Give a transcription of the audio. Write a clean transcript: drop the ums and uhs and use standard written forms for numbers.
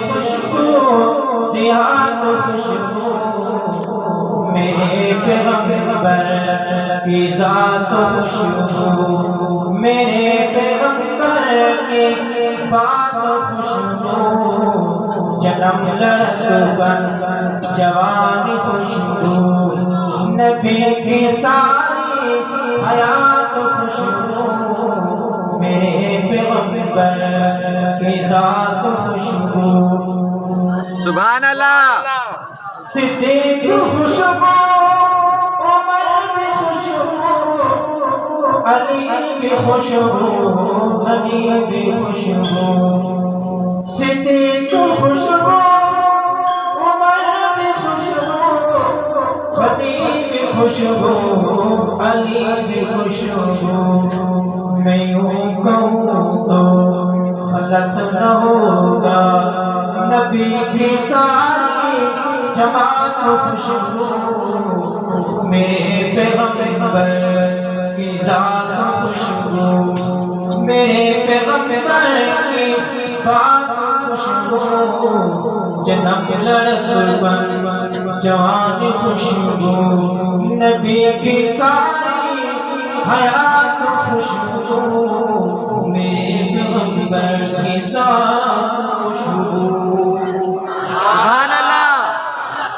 خوشبو دیہات خوشبو میرے پیغمبر کی ذات خوشبو میرے پیغمبر کی بات خوشبو جنم لڑکپن جوان خوشبو نبی کی ساری حیات خوشبو میرے پیغمبر کی ذات خوشبو سبحان اللہ صدیق خوشبو عمر بھی خوشبو علی بھی خوشبو غنی بھی خوشبو صدیق خوشبو عمر بھی خوشبو غنی بھی خوشبو علی بھی خوشبو میں یوں کہوں تو غلط نہ ہوگا نبی کی ساری جماعت خوشبو میرے پیغمبر کی ذات خوشبو میرے پیغمبر کی بات خوشبو جنم لڑکپن جوان خوشبو نبی کی ساری حیات